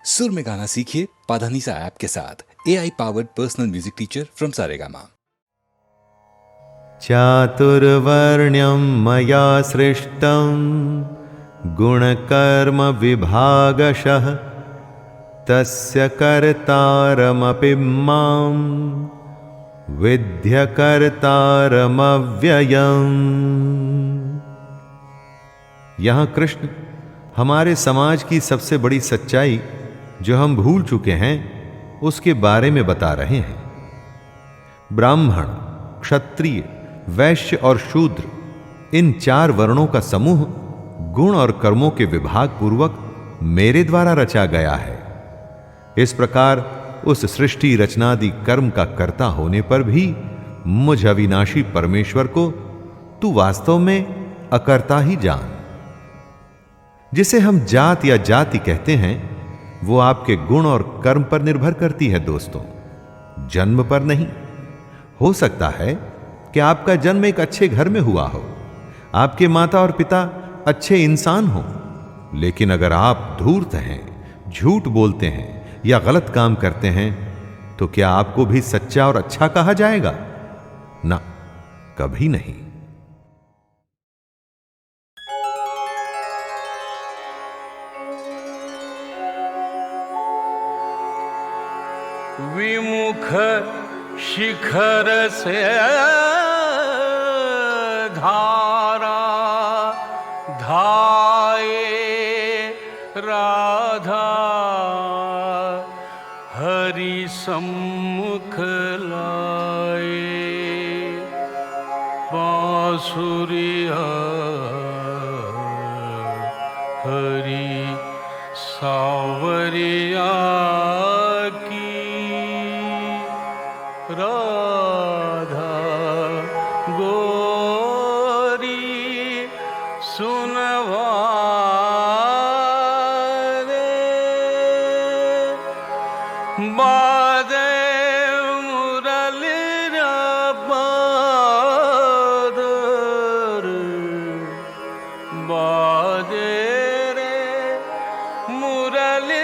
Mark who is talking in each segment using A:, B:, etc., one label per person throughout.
A: सुर में गाना सीखिए पाधानीसा ऐप के साथ। AI powered personal music teacher from Saregama.
B: चातुर्वर्ण्यं मया सृष्टं गुणकर्म विभागशः तस्य कर्तारमपि मां विद्यकर्तारमव्ययम्। यहाँ कृष्ण हमारे समाज की सबसे बड़ी सच्चाई जो हम भूल चुके हैं उसके बारे में बता रहे हैं। ब्राह्मण, क्षत्रिय, वैश्य और शूद्र, इन 4 वर्णों का समूह गुण और कर्मों के विभाग पूर्वक मेरे द्वारा रचा गया है। इस प्रकार उस सृष्टि रचनादि कर्म का कर्ता होने पर भी मुझ अविनाशी परमेश्वर को तू वास्तव में अकर्ता ही जान। जिसे हम जात या जाति कहते हैं वो आपके गुण और कर्म पर निर्भर करती है दोस्तों, जन्म पर नहीं। हो सकता है कि आपका जन्म एक अच्छे घर में हुआ हो, आपके माता और पिता अच्छे इंसान हो, लेकिन अगर आप धूर्त हैं, झूठ बोलते हैं या गलत काम करते हैं तो क्या आपको भी सच्चा और अच्छा कहा जाएगा? ना, कभी नहीं।
C: विमुख शिखर से धारा धाये राधा हरि सम्मुख लाए बांसुरिया हरि सावरिया राधा गोरी सुनवा रे बादे मुरली बादर बादे रे मुरली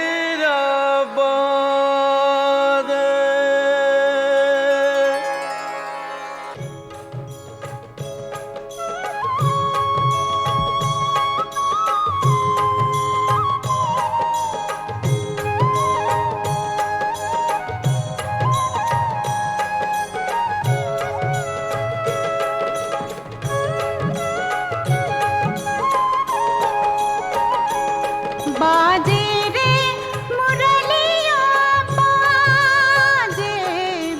D: बाजे रे मुरलिया बाजे,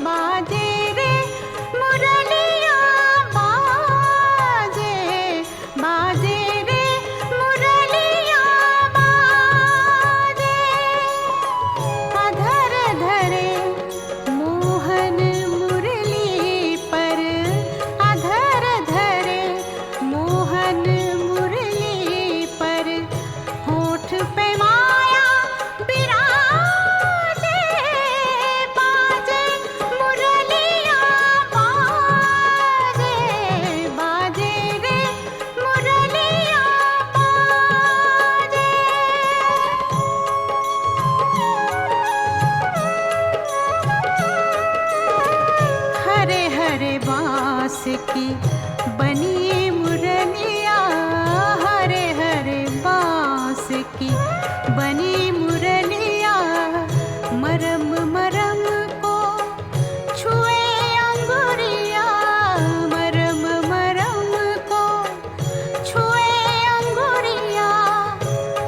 D: बाजे रे मुरलिया बाजे, बाजे रे मुरलिया बाजे। अधर धरे मोहन मुरली पर, अधर धरे मोहन मुरली पर, होठ पे माया बिराजे, बाजे मुरलिया बाजे, बाजे रे मुरलिया बाजे। हरे हरे बांस की बनी मुरलिया, हरे हरे बांस की बनी मुरलिया, मरम मरम को छुए अंगुरिया, मरम मरम को छुए अंगुरिया,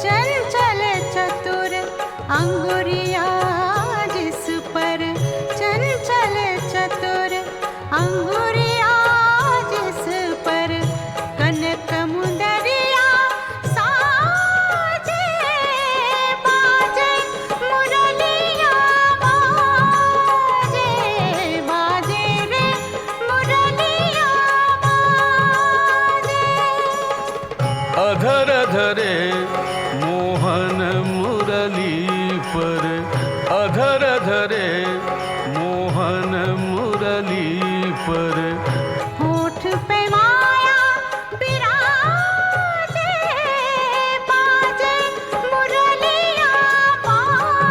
D: चंचल चतुर अंगुरिया जिस पर, चंचल चतुर अंगुरिया जिस पर, कनक मुंदरिया साजे, बाजे मुरलिया बाजे, बाजे रे मुरलिया बाजे।
C: अधर धरे मोहन मुरली पर, अधर धरे मोहन मुरली पर,
D: होठ पे माया बिराजे, बाजे मुरलिया बाजे।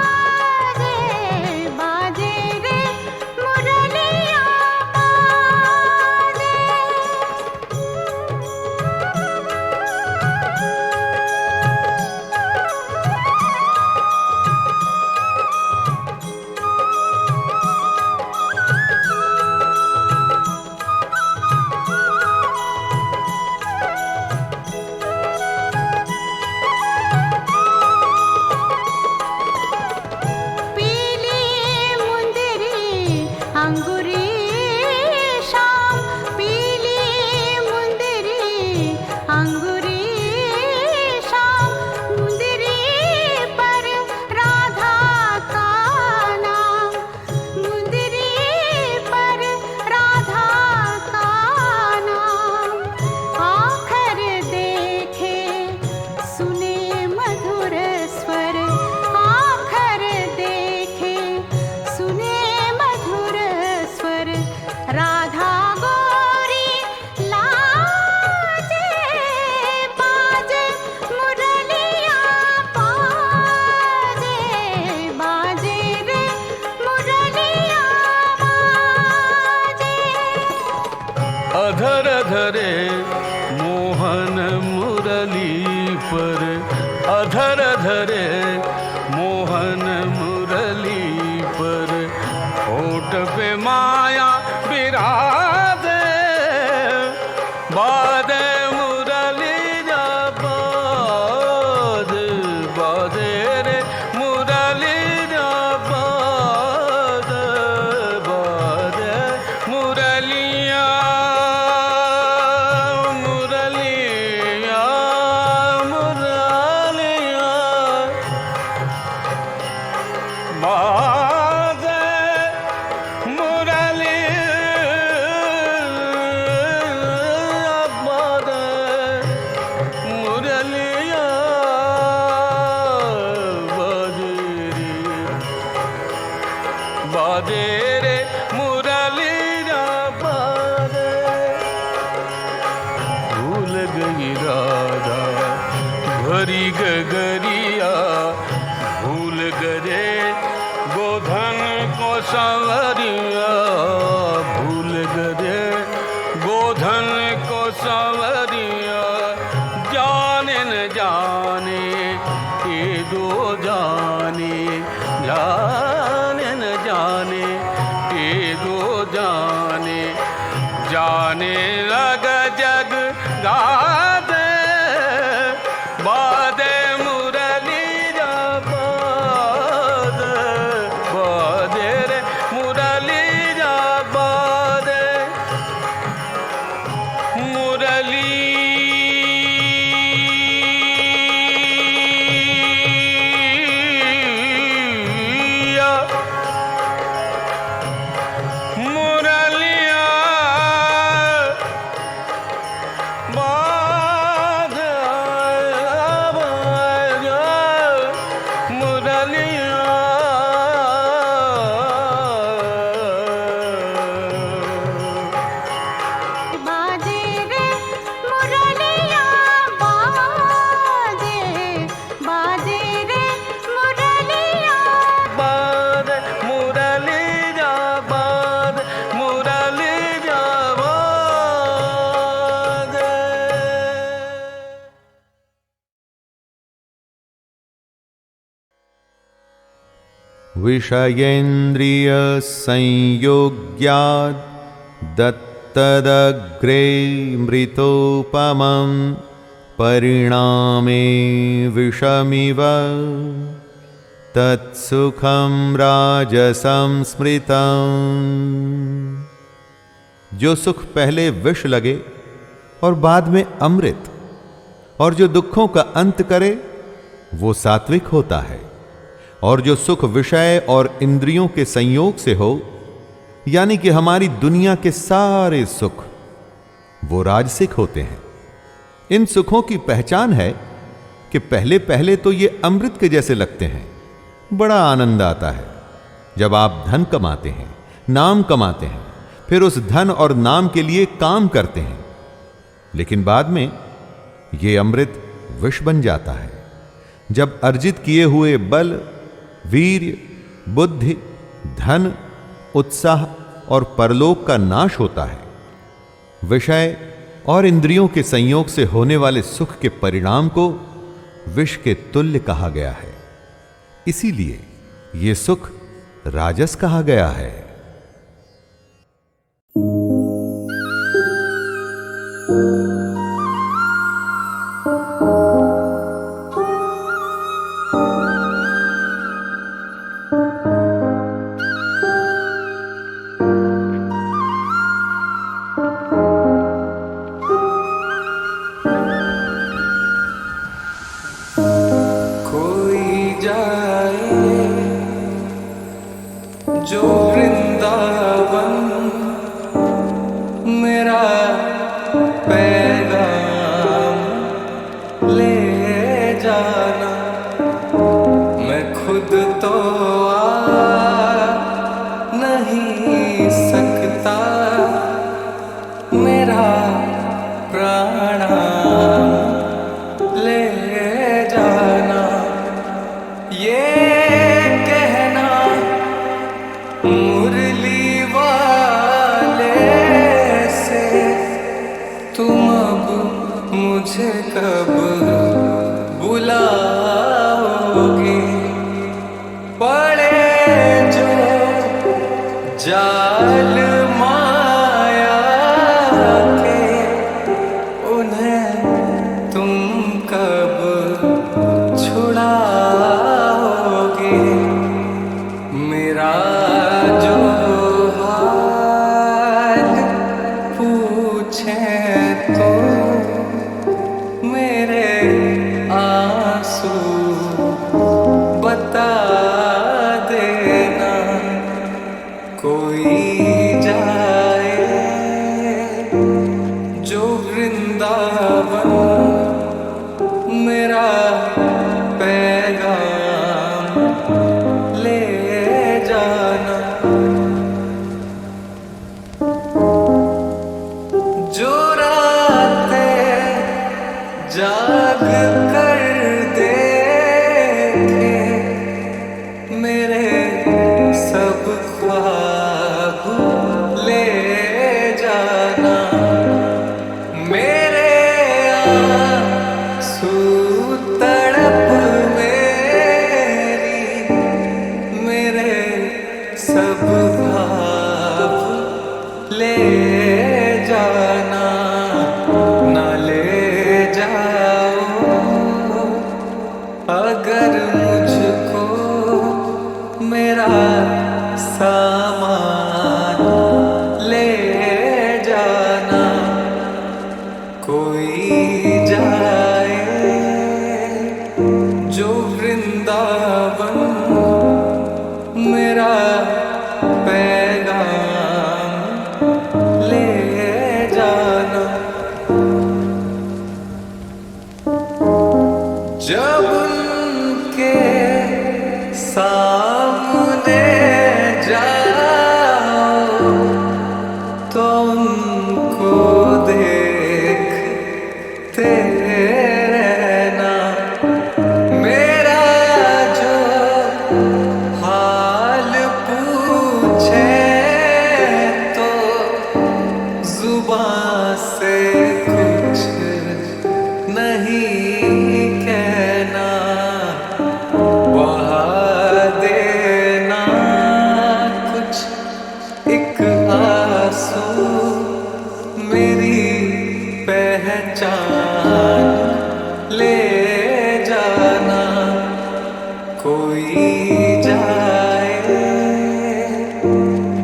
C: अधर धरे मोहन मुरली पर, अधर धरे मोहन मुरली पर, होठ पे माया बिराजे, बादे मुरली जा बाज, बादे रे मुरली जा बाज, बादे मुरलिया मुरलिया मुरलिया, बादे मुरली मुरलिया बादे रे मुरलिया बादे। भूल गई राधा भरी गगरिया, भूल गए गोधन को संवरिया, भूल गए गोधन को संवरिया, जाने न जाने ये दो जाने, जाने न जाने ये दो जाने, जाने लग जग गादे, बादे मुरली जा बाद, बादे रे मुरली जा बादे, मुरली मुरलिया बाद, मुरलिया
D: बाजे रे मुरलिया बाजे, बाजे रे मुरलिया
C: बाद मुरली जा बाद, मुरली जा बाद।
B: विषयेन्द्रिय संयोग्याद् दत्तदग्रे मृतोपमं परिणामे विषमिव तत्सुखं राजसं स्मृतं। जो सुख पहले विष लगे और बाद में अमृत, और जो दुखों का अंत करे वो सात्विक होता है, और जो सुख विषय और इंद्रियों के संयोग से हो, यानी कि हमारी दुनिया के सारे सुख, वो राजसिक होते हैं। इन सुखों की पहचान है कि पहले पहले तो ये अमृत के जैसे लगते हैं, बड़ा आनंद आता है जब आप धन कमाते हैं, नाम कमाते हैं, फिर उस धन और नाम के लिए काम करते हैं, लेकिन बाद में ये अमृत विष बन जाता है जब अर्जित किए हुए बल, वीर्य, बुद्धि, धन, उत्साह और परलोक का नाश होता है। विषय और इंद्रियों के संयोग से होने वाले सुख के परिणाम को विष के तुल्य कहा गया है, इसीलिए ये सुख राजस कहा गया है।
E: जो वृंदावन मेरा पैगाम ले जाना, मैं खुद तो आ नहीं सकता, मेरा प्राणाम ले जाना। ये कहना मुरली वाले से मुझे कब बुलाओगे, पड़े जो जाल माया के, उन्हें तुम कब छुड़ाओगे। मेरा जो हाल पूछे तो मेरे आंसू बता देना। कोई जाए जो वृंदावन, मेरा पैगाम ले जाना। जो रातें जाग कर देखे मेरे सब ख्वाब ले जाना। मेरे आंसू तड़प मेरी, मेरे सब भाव ले जाना। ना ले जाओ अगर मुझको मेरा सामान ले जाना। कोई जाए जो वृंदावन, मेरा पैगाम ले जाना। जब उनके सामने जाओ तो उनको देखते रहना। मेरा जो हाल पूछे तो जुबान से कुछ नहीं कहना। बहा देना कुछ एक आंसू, मेरी पहचान ले जाना। कोई जाए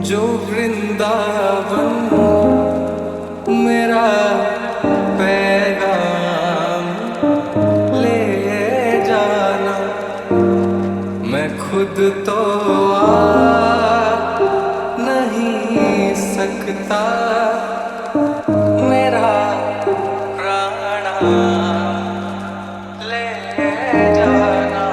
E: जो वृंदावन, मेरा पैगाम ले जाना। मैं खुद तो आ नहीं सकता, मेरा प्राण ले जाना।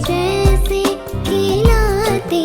F: जैसे खिलाते